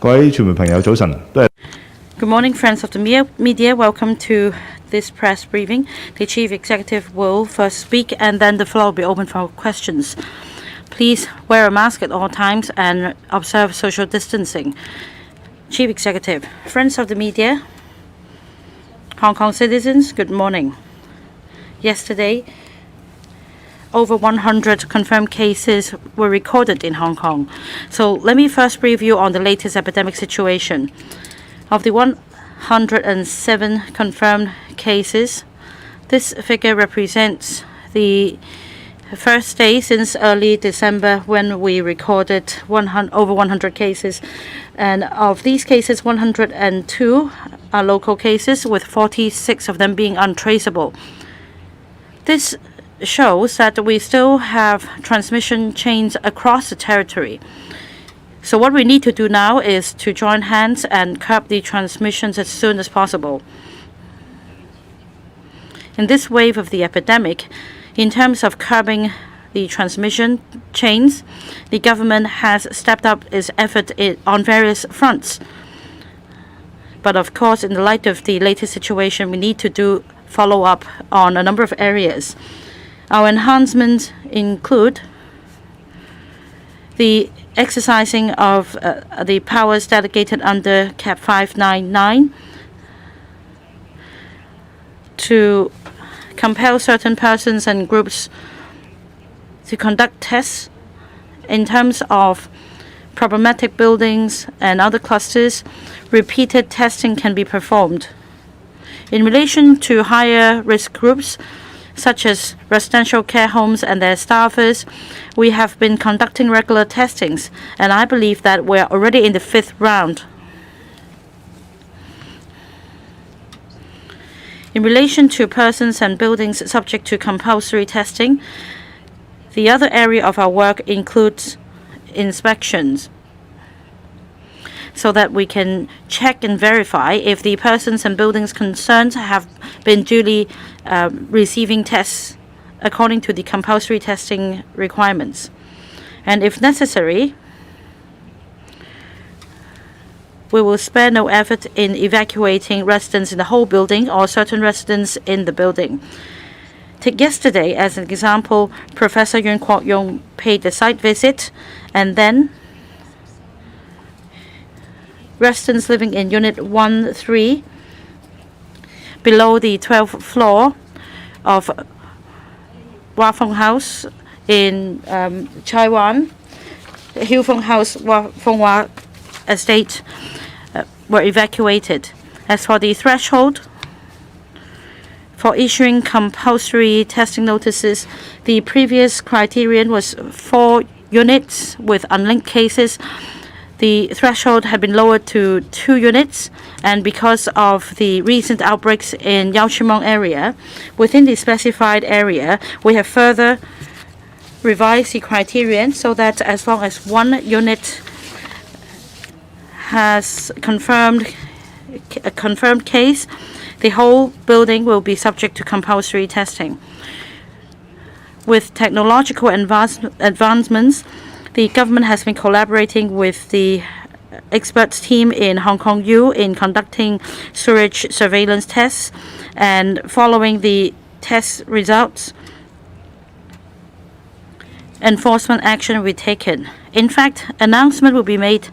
Good morning, friends of the media. Welcome to this press briefing. The Chief Executive will first speak and then the floor will be open for questions. Please wear a mask at all times and observe social distancing. Chief Executive, friends of the media, Hong Kong citizens, good morning. Yesterday, over 100 confirmed cases were recorded in Hong Kong. So let me first brief you on the latest epidemic situation. Of the 107 confirmed cases, this figure represents the first day since early December when we recorded over 100 cases. And of these cases, 102 are local cases, with 46 of them being untraceable. This shows that we still have transmission chains across the territory. So what we need to do now is to join hands and curb the transmissions as soon as possible. In this wave of the epidemic, in terms of curbing the transmission chains, the government has stepped up its effort on various fronts. But of course, in the light of the latest situation, we need to follow up on a number of areas. Our enhancements include the exercising of the powers delegated under Cap 599 to compel certain persons and groups to conduct tests. In terms of problematic buildings and other clusters, repeated testing can be performed. In relation to higher risk groups, such as residential care homes and their staffers, we have been conducting regular testings, and I believe that we're already in the 5th round. In relation to persons and buildings subject to compulsory testing, the other area of our work includes inspections, so that we can check and verify if the persons and buildings concerned have been duly receiving tests according to the compulsory testing requirements. And if necessary, we will spare no effort in evacuating residents in the whole building or certain residents in the building. Take yesterday as an example. Professor Yuen Kwok Yung paid a site visit, and then residents living in Unit 1-3 below the 12th floor of Wah Fong House in Chai Wan, Hill Fong House, Fong Wah Estate, were evacuated. As for the threshold for issuing compulsory testing notices, the previous criterion was 4 units with unlinked cases. The threshold had been lowered to 2 units, and because of the recent outbreaks in Yau Chi Mong area, within the specified area, we have further revised the criterion so that as long as 1 unit has a confirmed case, the whole building will be subject to compulsory testing. With technological advancements, the government has been collaborating with the experts team in Hong Kong U in conducting sewage surveillance tests, and following the test results, enforcement action will be taken. In fact, announcement will be made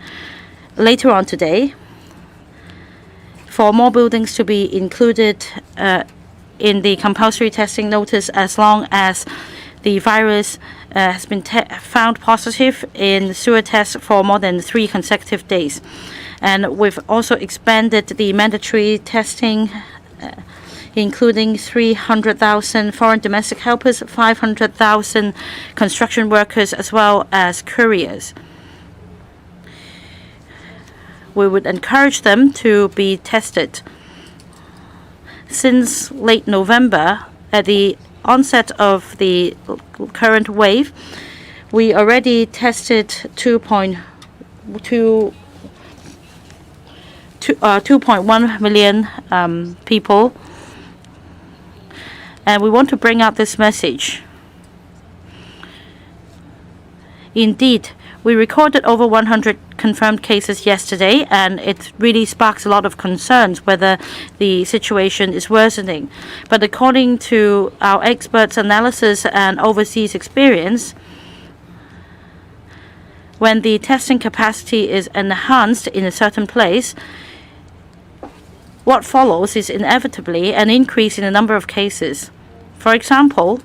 later on today for more buildings to be included in the compulsory testing notice as long as the virus has been found positive in sewer tests for more than 3 consecutive days. And we've also expanded the mandatory testing, including 300,000 foreign domestic helpers, 500,000 construction workers, as well as couriers. We would encourage them to be tested. Since late November, at the onset of the current wave, we already tested 2.1 million people, and we want to bring out this message. Indeed, we recorded over 100 confirmed cases yesterday, and it really sparks a lot of concerns whether the situation is worsening. But according to our experts' analysis and overseas experience, when the testing capacity is enhanced in a certain place, what follows is inevitably an increase in the number of cases. For example,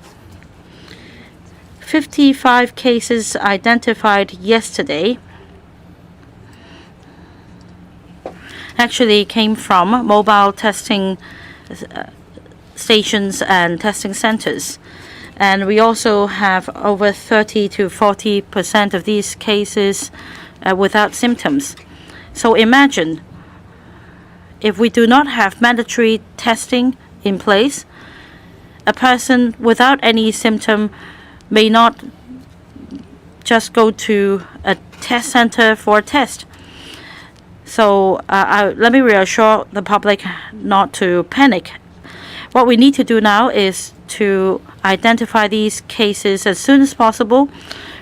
55 cases identified yesterday actually came from mobile testing stations and testing centers. And we also have over 30 to 40% of these cases without symptoms. So imagine if we do not have mandatory testing in place, a person without any symptom may not just go to a test center for a test. So let me reassure the public not to panic. What we need to do now is to identify these cases as soon as possible,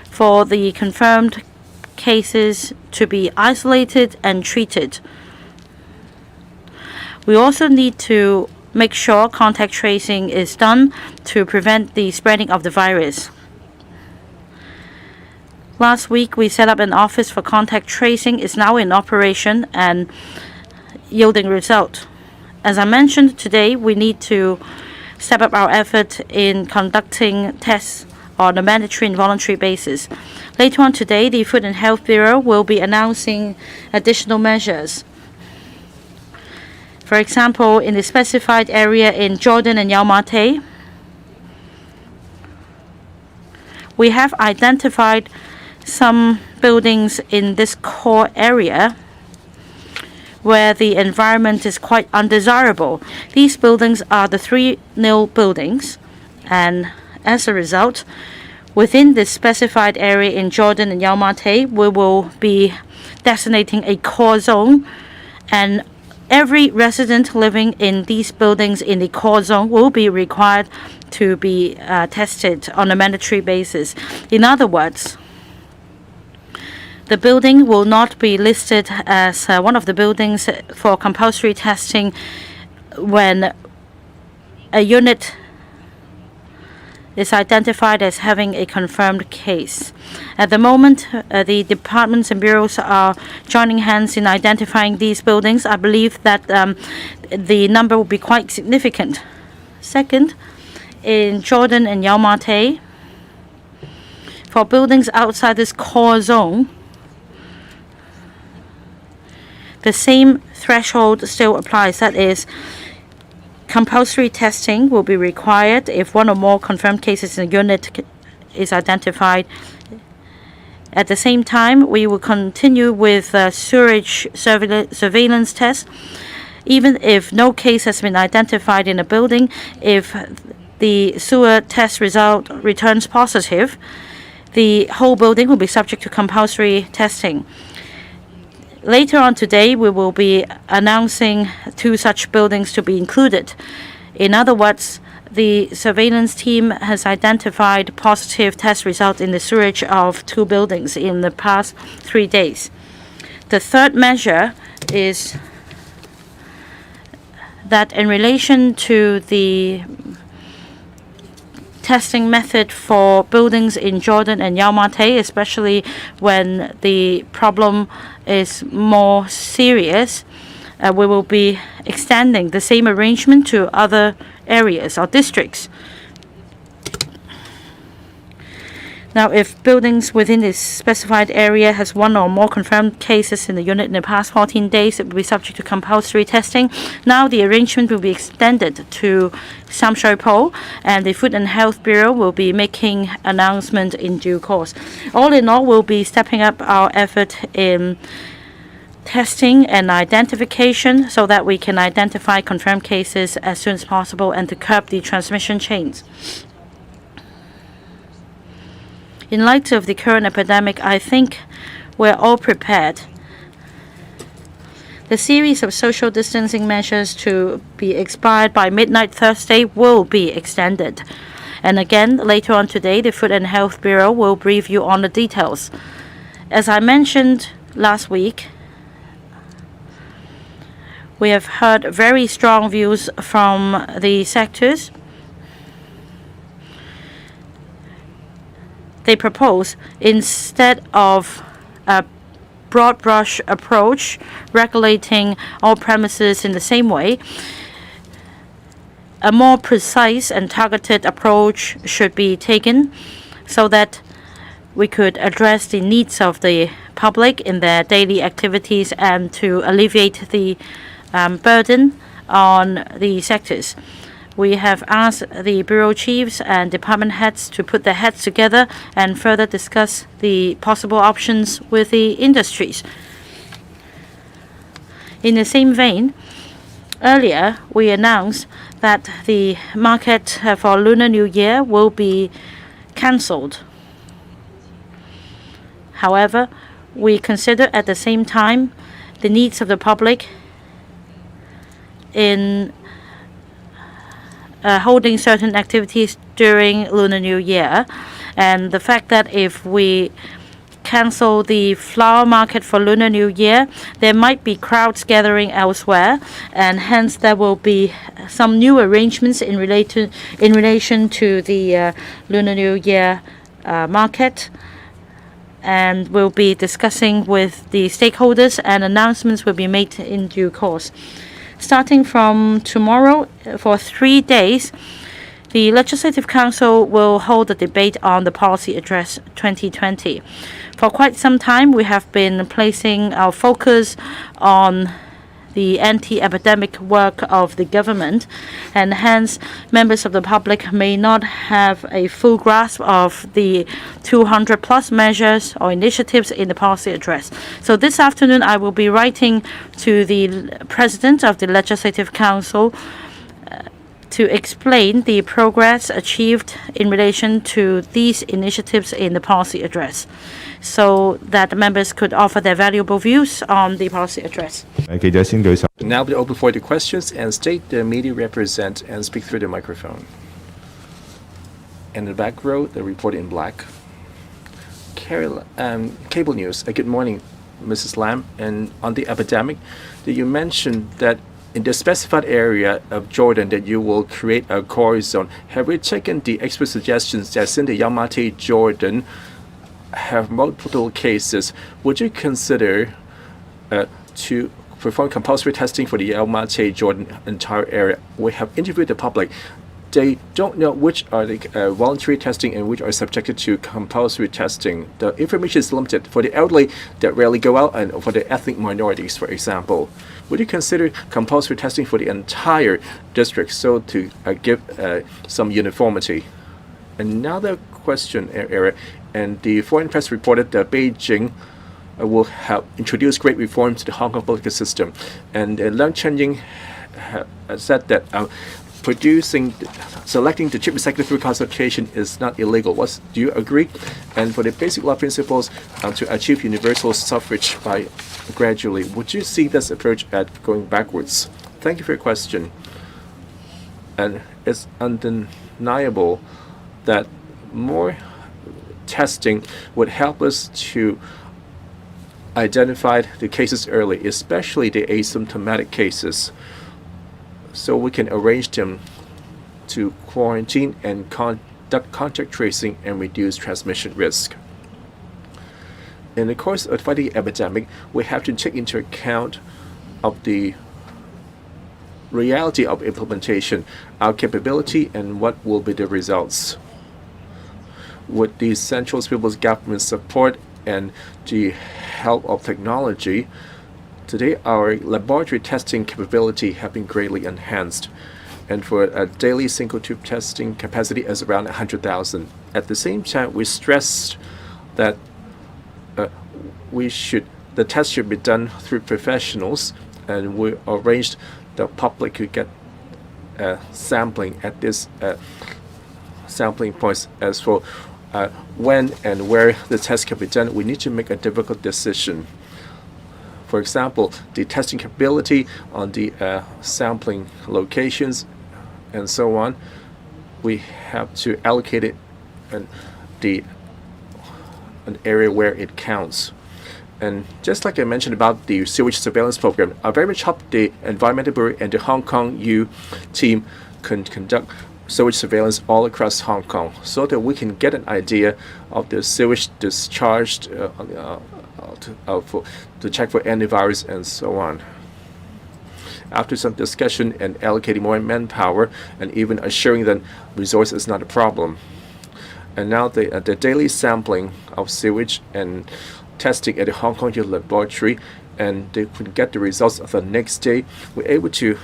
for the confirmed cases to be isolated and treated. We also need to make sure contact tracing is done to prevent the spreading of the virus. Last week, we set up an office for contact tracing. It's now in operation and yielding result. As I mentioned today, we need to step up our effort in conducting tests on a mandatory and voluntary basis. Later on today, the Food and Health Bureau will be announcing additional measures. For example, in the specified area in Jordan and Yau Ma Tei, we have identified some buildings in this core area where the environment is quite undesirable. These buildings are the 3-nil buildings, and as a result, within this specified area in Jordan and Yau Ma Tei, we will be designating a core zone, and every resident living in these buildings in the core zone will be required to be tested on a mandatory basis. In other words, the building will not be listed as one of the buildings for compulsory testing when a unit is identified as having a confirmed case. At the moment, the departments and bureaus are joining hands in identifying these buildings. I believe that the number will be quite significant. Second, in Jordan and Yau Ma Tei, for buildings outside this core zone, the same threshold still applies. That is, compulsory testing will be required if one or more confirmed cases in a unit is identified. At the same time, we will continue with sewerage surveillance tests. Even if no case has been identified in a building, if the sewer test result returns positive, the whole building will be subject to compulsory testing. Later on today, we will be announcing 2 such buildings to be included. In other words, the surveillance team has identified positive test results in the sewage of 2 buildings in the past 3 days. The third measure is that in relation to the testing method for buildings in Jordan and Yau Ma Tei, especially when the problem is more serious, we will be extending the same arrangement to other areas or districts. Now, if buildings within this specified area has 1 or more confirmed cases in the unit in the past 14 days, it will be subject to compulsory testing. Now, the arrangement will be extended to Sam Shui Po, and the Food and Health Bureau will be making announcement in due course. All in all, we'll be stepping up our effort in testing and identification so that we can identify confirmed cases as soon as possible and to curb the transmission chains. In light of the current epidemic, I think we're all prepared. The series of social distancing measures to be expired by midnight Thursday will be extended. And again, later on today, the Food and Health Bureau will brief you on the details. As I mentioned last week, we have heard very strong views from the sectors. They propose, instead of a broad brush approach regulating all premises in the same way, a more precise and targeted approach should be taken so that we could address the needs of the public in their daily activities and to alleviate the burden on the sectors. We have asked the bureau chiefs and department heads to put their heads together and further discuss the possible options with the industries. In the same vein, earlier we announced that the market for Lunar New Year will be cancelled. However, we consider at the same time the needs of the public in holding certain activities during Lunar New Year, and the fact that if we cancel the flower market for Lunar New Year, there might be crowds gathering elsewhere, and hence there will be some new arrangements in relation to the Lunar New Year market. And we'll be discussing with the stakeholders, and announcements will be made in due course. Starting from tomorrow, for 3 days, the Legislative Council will hold a debate on the Policy Address 2020. For quite some time, we have been placing our focus on the anti-epidemic work of the government, and hence members of the public may not have a full grasp of the 200+ measures or initiatives in the policy address. So this afternoon I will be writing to the President of the Legislative Council to explain the progress achieved in relation to these initiatives in the policy address, so that members could offer their valuable views on the policy address. Now we'll open for the questions, and state the media represent and speak through the microphone. In the back row, the reporter in black. Cable News. Good morning, Mrs. Lam. And on the epidemic, you mentioned that in the specified area of Jordan that you will create a core zone. Have you taken the expert suggestions that since the Yamate Jordan have multiple cases, would you consider to perform compulsory testing for the Yamate Jordan entire area? We have interviewed the public. They don't know which are the voluntary testing and which are subjected to compulsory testing. The information is limited for the elderly that rarely go out and for the ethnic minorities, for example. Would you consider compulsory testing for the entire district so to give some uniformity? Another question area, and the foreign press reported that Beijing will have introduced great reforms to the Hong Kong political system. And Leung Chen-ying said that selecting the chief executive through consultation is not illegal. Do you agree? And for the basic law principles to achieve universal suffrage by gradually, would you see this approach as going backwards? Thank you for your question. And it's undeniable that more testing would help us to identify the cases early, especially the asymptomatic cases, so we can arrange them to quarantine and conduct contact tracing and reduce transmission risk. In the course of fighting the epidemic, we have to take into account of the reality of implementation, our capability, and what will be the results. With the central people's government support and the help of technology, today our laboratory testing capability have been greatly enhanced, and for a daily single tube testing capacity is around 100,000. At the same time, we stressed that the test should be done through professionals, and we arranged the public to get sampling at this sampling points. As for when and where the test can be done, we need to make a difficult decision. For example, the testing capability on the sampling locations and so on, we have to allocate it in an area where it counts. And just like I mentioned about the sewage surveillance program, I very much hope the Environmental Bureau and the Hong Kong U team can conduct sewage surveillance all across Hong Kong so that we can get an idea of the sewage discharged to check for antivirus and so on. After some discussion and allocating more manpower and even assuring that resource is not a problem. And now the daily sampling of sewage and testing at the Hong Kong U laboratory, and they could get the results of the next day. We're able to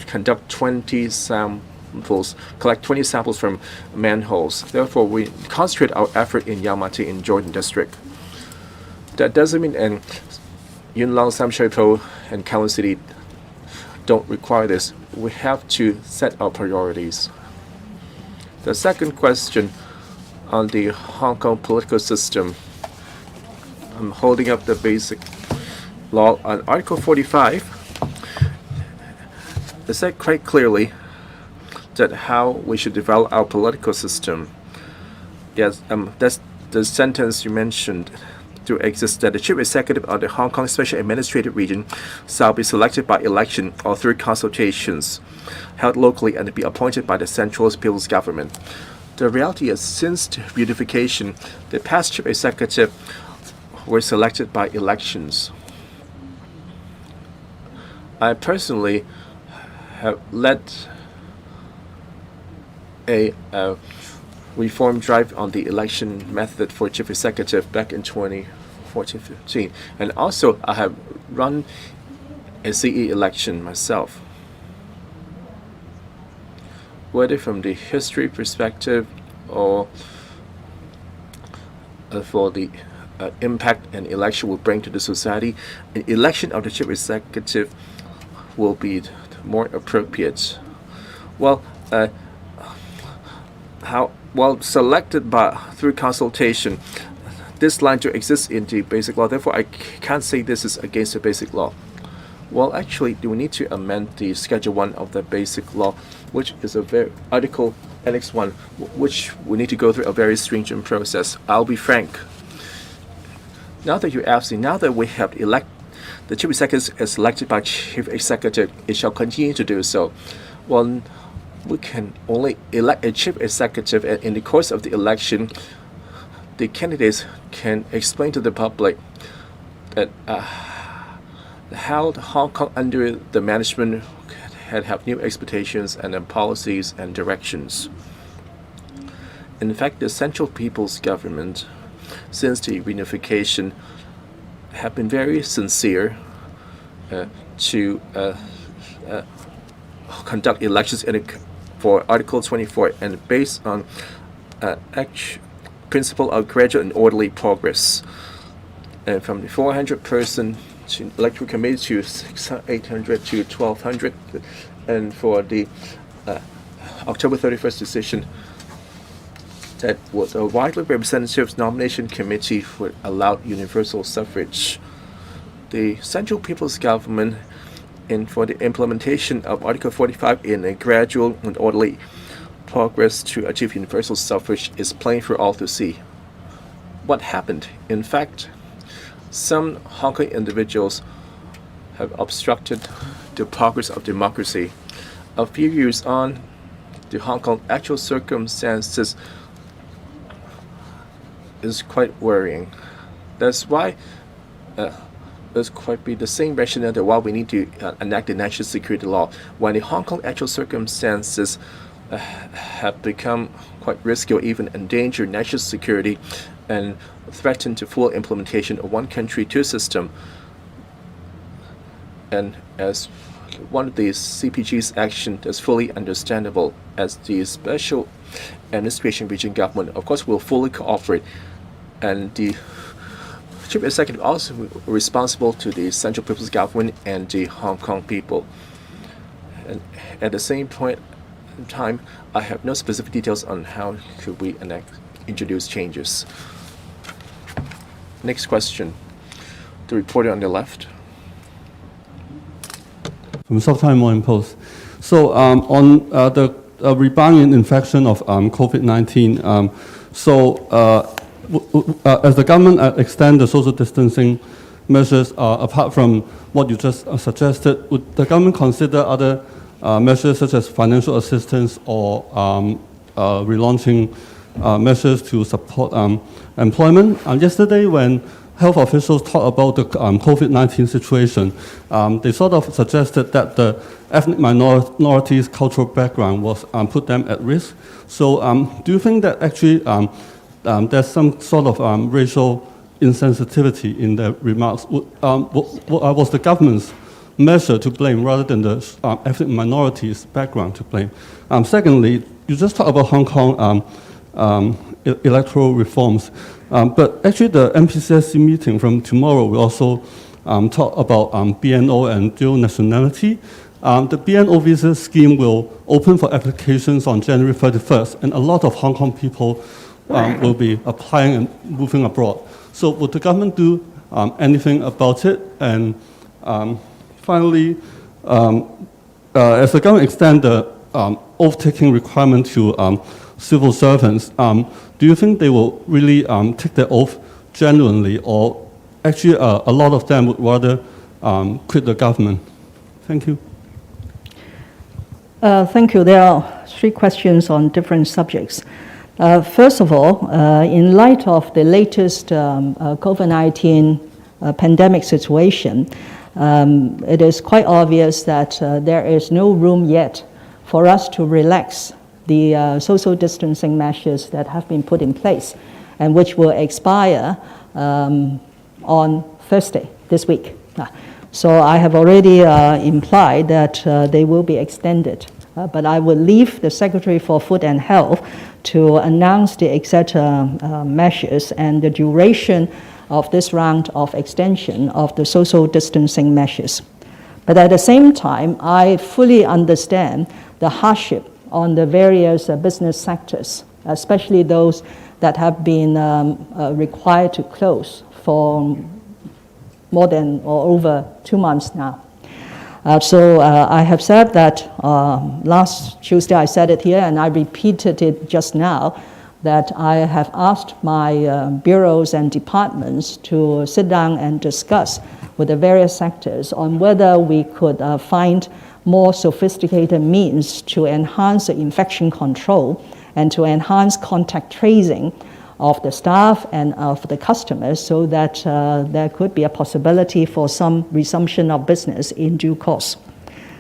conduct 20 samples, collect 20 samples from manholes. Therefore, we concentrate our effort in Yau Ma Tei in Jordan District. That doesn't mean Yuen Long, Sam Shui Po, and Kowloon City don't require this. We have to set our priorities. The second question on the Hong Kong political system. I'm holding up the basic law on Article 45. It said quite clearly that how we should develop our political system. Yes, that's the sentence you mentioned to exist, that the chief executive of the Hong Kong Special Administrative Region shall be selected by election or through consultations held locally and be appointed by the Central People's Government. The reality is, since the unification, the past chief executive were selected by elections. I personally have led a reform drive on the election method for chief executive back in 2014-15, and also I have run a CE election myself. Whether from the history perspective or for the impact an election will bring to the society, an election of the chief executive will be more appropriate. Well, selected through consultation, this line to exist in the basic law. Therefore, I can't say this is against the basic law. Well, actually, we need to amend the Schedule 1 of the basic law, which is Article Annex 1, which we need to go through a very stringent process. I'll be frank. Now that you ask me, now that we have the chief executive is elected by chief executive, it shall continue to do so. Well, we can only elect a chief executive, and in the course of the election, the candidates can explain to the public that how Hong Kong under the management have new expectations and policies and directions. In fact, the Central People's Government, since the reunification, have been very sincere to conduct elections for Article 24, and based on principle of gradual and orderly progress. And from the 400-person electoral committee to 800 to 1,200, and for the October 31st decision, that was a widely representative nomination committee would allow universal suffrage. The Central People's Government, for the implementation of Article 45 in a gradual and orderly progress to achieve universal suffrage, is plain for all to see. What happened? In fact, some Hong Kong individuals have obstructed the progress of democracy. A few years on, the Hong Kong actual circumstances is quite worrying. That's why there's quite be the same rationale that why we need to enact the national security law. When the Hong Kong actual circumstances have become quite risky or even endanger national security and threaten to full implementation of one country, two system. And as one of the CPG's action is fully understandable, as the Special Administration Region Government, of course, will fully cooperate. And the Chief Executive also responsible to the Central People's Government and the Hong Kong people. And at the same point in time, I have no specific details on how could we introduce changes. Next question. The reporter on the left. From South China Morning Post. So on the rebound in infection of COVID-19, as the government extend the social distancing measures, apart from what you just suggested, would the government consider other measures such as financial assistance or relaunching measures to support employment? Yesterday, when health officials talked about the COVID-19 situation, they sort of suggested that the ethnic minorities' cultural background was put them at risk. So do you think that actually there's some sort of racial insensitivity in their remarks? Was the government's measure to blame rather than the ethnic minorities' background to blame? Secondly, you just talked about Hong Kong electoral reforms, but actually the MPCSC meeting from tomorrow will also talk about BNO and dual nationality. The BNO visa scheme will open for applications on January 31st, and a lot of Hong Kong people will be applying and moving abroad. So would the government do anything about it? And finally, as the government extend the oath-taking requirement to civil servants, do you think they will really take their oath genuinely, or actually a lot of them would rather quit the government? Thank you. Thank you. There are three questions on different subjects. First of all, in light of the latest COVID-19 pandemic situation, it is quite obvious that there is no room yet for us to relax the social distancing measures that have been put in place and which will expire on Thursday this week. So I have already implied that they will be extended, but I will leave the Secretary for Food and Health to announce the exact measures and the duration of this round of extension of the social distancing measures. But at the same time, I fully understand the hardship on the various business sectors, especially those that have been required to close for more than or over 2 months now. So I have said that last Tuesday I said it here, and I repeated it just now, that I have asked my bureaus and departments to sit down and discuss with the various sectors on whether we could find more sophisticated means to enhance the infection control and to enhance contact tracing of the staff and of the customers, so that there could be a possibility for some resumption of business in due course.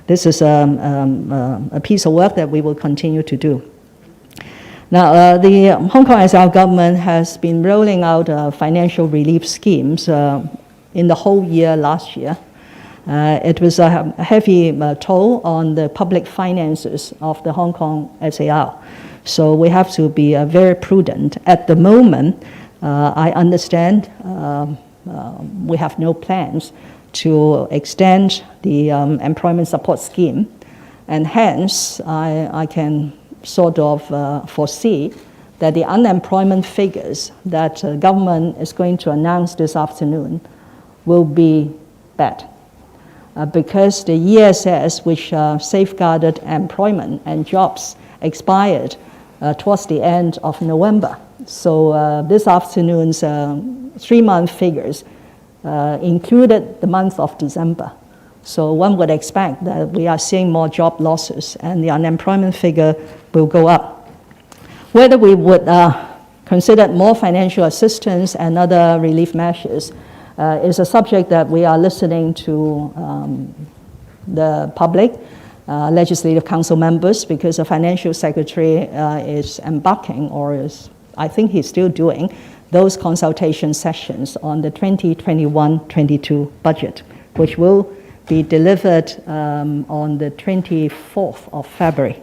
This is a piece of work that we will continue to do. Now, the Hong Kong SAR government has been rolling out financial relief schemes in the whole year last year. It was a heavy toll on the public finances of the Hong Kong SAR. So we have to be very prudent. At the moment, I understand we have no plans to extend the employment support scheme, and hence I can sort of foresee that the unemployment figures that government is going to announce this afternoon will be bad. Because the ESS, which safeguarded employment and jobs, expired towards the end of November. So this afternoon's 3-month figures included the month of December. So one would expect that we are seeing more job losses and the unemployment figure will go up. Whether we would consider more financial assistance and other relief measures is a subject that we are listening to the public, Legislative Council members, because the Financial Secretary is embarking, or is, I think he's still doing, those consultation sessions on the 2021-22 budget, which will be delivered on the 24th of February.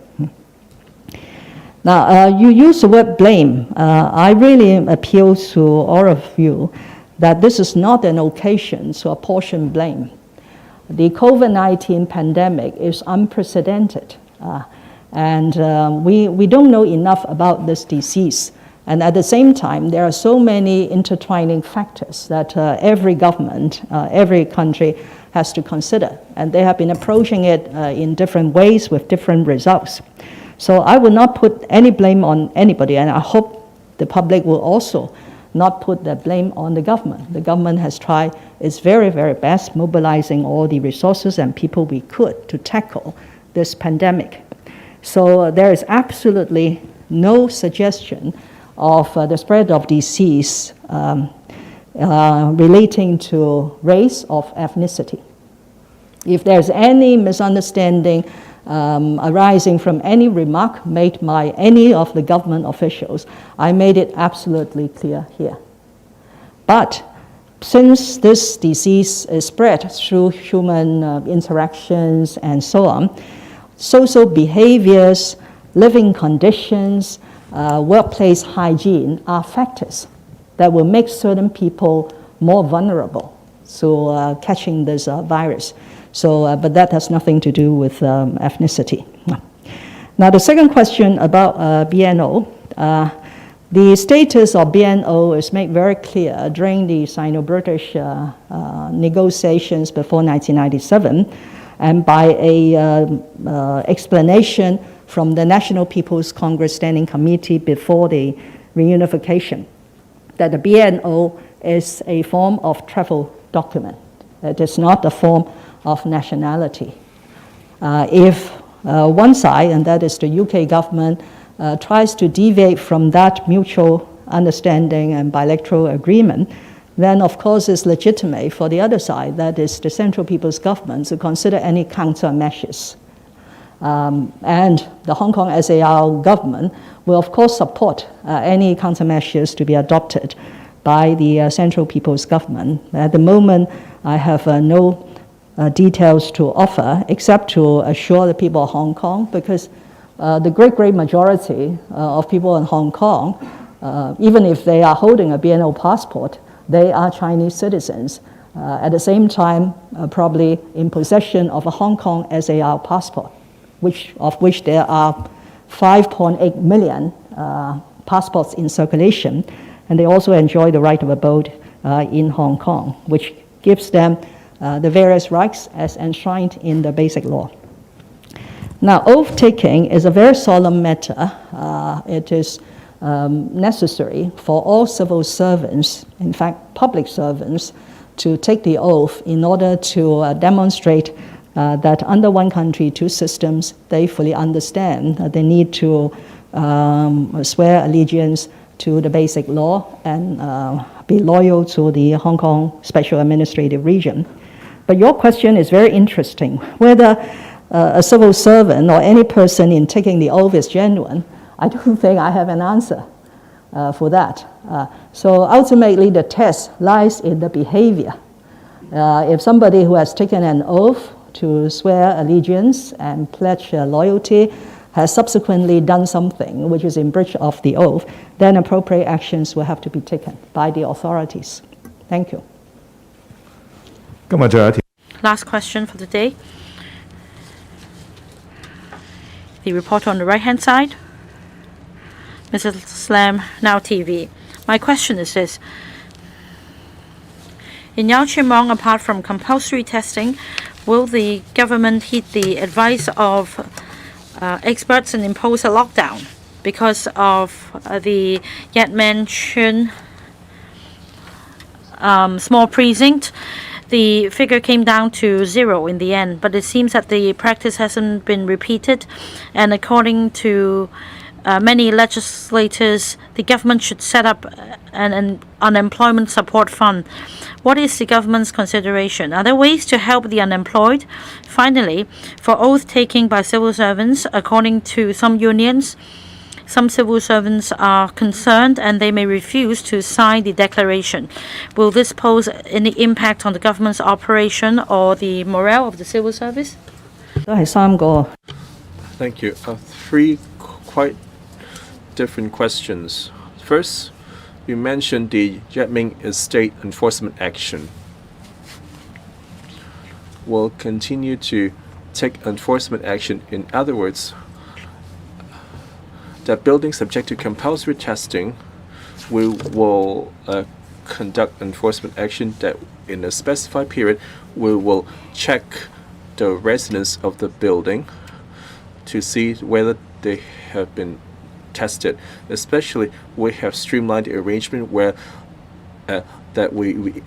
Now, you use the word blame. I really appeal to all of you that this is not an occasion to apportion blame. The COVID-19 pandemic is unprecedented, and we don't know enough about this disease. And at the same time, there are so many intertwining factors that every government, every country has to consider. And they have been approaching it in different ways with different results. So I will not put any blame on anybody, and I hope the public will also not put the blame on the government. The government has tried its very, very best, mobilizing all the resources and people we could to tackle this pandemic. So there is absolutely no suggestion of the spread of disease relating to race or ethnicity. If there's any misunderstanding arising from any remark made by any of the government officials, I made it absolutely clear here. But since this disease is spread through human interactions and so on, social behaviors, living conditions, workplace hygiene are factors that will make certain people more vulnerable to catching this virus. So, but that has nothing to do with ethnicity. Now, the second question about BNO. The status of BNO is made very clear during the Sino-British negotiations before 1997, and by a explanation from the National People's Congress Standing Committee before the reunification, that the BNO is a form of travel document. It is not a form of nationality. If one side, and that is the UK government, tries to deviate from that mutual understanding and bilateral agreement, then of course it's legitimate for the other side, that is the Central People's Government, to consider any countermeasures. And the Hong Kong SAR government will of course support any countermeasures to be adopted by the Central People's Government. At the moment, I have no details to offer except to assure the people of Hong Kong, because the great majority of people in Hong Kong, even if they are holding a BNO passport, they are Chinese citizens. At the same time, probably in possession of a Hong Kong SAR passport, of which there are 5.8 million passports in circulation, and they also enjoy the right of abode in Hong Kong, which gives them the various rights as enshrined in the Basic Law. Now, oath-taking is a very solemn matter. It is necessary for all civil servants, in fact, public servants, to take the oath in order to demonstrate that under one country, two systems, they fully understand that they need to swear allegiance to the Basic Law and be loyal to the Hong Kong Special Administrative Region. But your question is very interesting. Whether a civil servant or any person in taking the oath is genuine, I don't think I have an answer for that. So ultimately, the test lies in the behavior. If somebody who has taken an oath to swear allegiance and pledge loyalty has subsequently done something which is in breach of the oath, then appropriate actions will have to be taken by the authorities. Thank you. Last question for the day. The reporter on the right-hand side, Mrs. Lam, Now TV. My question is this. In Yau Chim Mong, apart from compulsory testing, will the government heed the advice of experts and impose a lockdown because of the yet mentioned small precinct? The figure came down to 0 in the end, but it seems that the practice hasn't been repeated, and according to many legislators, the government should set up an unemployment support fund. What is the government's consideration? Are there ways to help the unemployed? Finally, for oath-taking by civil servants, according to some unions, some civil servants are concerned and they may refuse to sign the declaration. Will this pose any impact on the government's operation or the morale of the civil service? Thank you. Three quite different questions. First, you mentioned the Yatming Estate enforcement action. We'll continue to take enforcement action. In other words, that buildings subject to compulsory testing, we will conduct enforcement action that in a specified period, we will check the residents of the building to see whether they have been tested. Especially, we have streamlined the arrangement where that we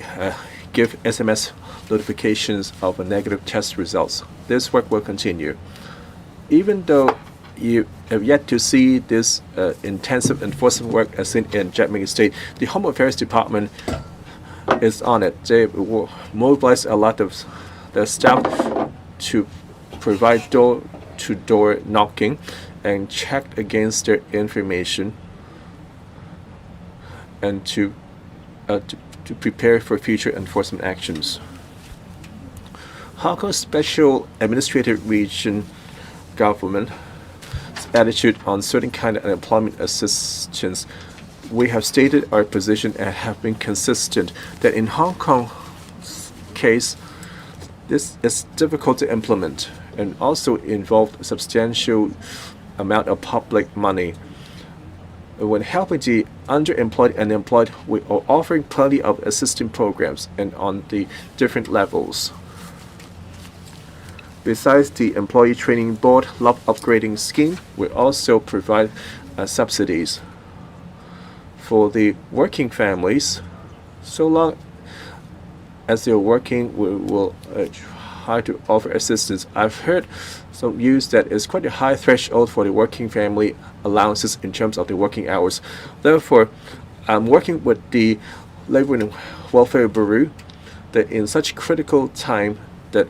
give SMS notifications of a negative test results. This work will continue. Even though you have yet to see this intensive enforcement work as in Jiangmen State, the Home Affairs Department is on it. They will mobilize a lot of their staff to provide door-to-door knocking and check against their information and to prepare for future enforcement actions. Hong Kong Special Administrative Region government's attitude on certain kind of employment assistance, we have stated our position and have been consistent that in Hong Kong's case, this is difficult to implement and also involved a substantial amount of public money. When helping the underemployed and employed, we are offering plenty of assistance programs and on the different levels. Besides the Employee Training Board Love Upgrading Scheme, we also provide subsidies for the working families. So long as they're working, we will try to offer assistance. I've heard some views that it's quite a high threshold for the working family allowances in terms of the working hours. Therefore, I'm working with the Labor and Welfare Bureau that in such critical time that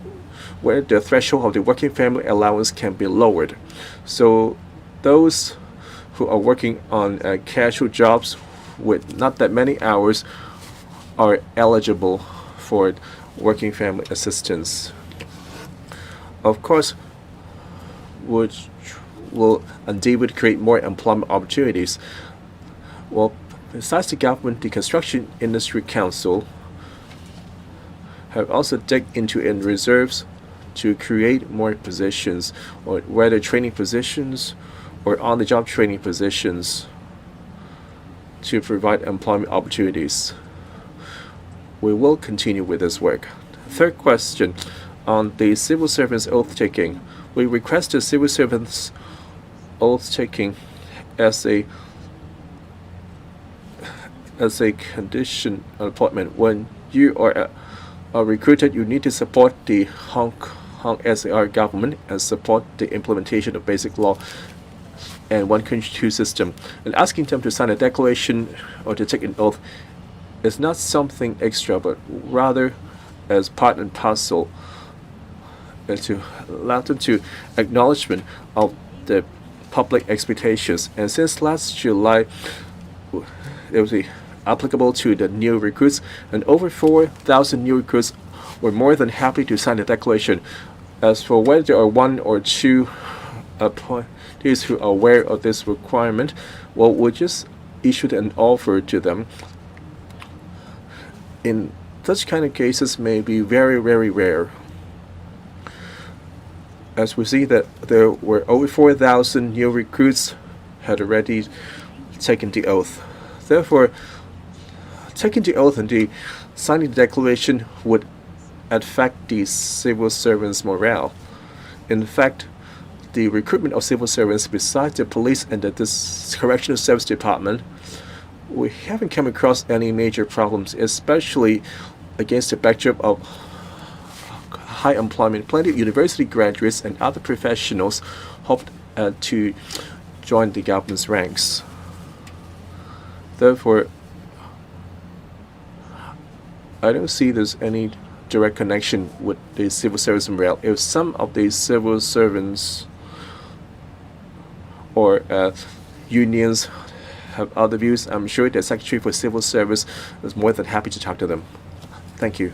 where the threshold of the working family allowance can be lowered. So those who are working on casual jobs with not that many hours are eligible for working family assistance. Of course, which will indeed create more employment opportunities. Well, besides the government, the Construction Industry Council have also dug into in reserves to create more positions, or whether training positions or on-the-job training positions to provide employment opportunities. We will continue with this work. Third question, on the civil servants oath taking. We request the civil servants oath taking as a condition of appointment. When you are recruited, you need to support the Hong Kong SAR government and support the implementation of basic law and one country, two system. And asking them to sign a declaration or to take an oath is not something extra, but rather as part and parcel, and to allow them to acknowledgement of the public expectations. And since last July, it was applicable to the new recruits, and over 4,000 new recruits were more than happy to sign the declaration. As for whether there are one or two appointees who are aware of this requirement, well, we just issued an offer to them. In such kind of cases may be very, very rare. As we see that there were over 4,000 new recruits had already taken the oath. Therefore, taking the oath and signing the declaration would affect the civil servants' morale. In fact, the recruitment of civil servants besides the police and the correctional service department, we haven't come across any major problems, especially against the backdrop of high employment. Plenty of university graduates and other professionals hoped to join the government's ranks. Therefore, I don't see there's any direct connection with the civil service morale. If some of the civil servants or unions have other views, I'm sure the Secretary for Civil Service is more than happy to talk to them. Thank you.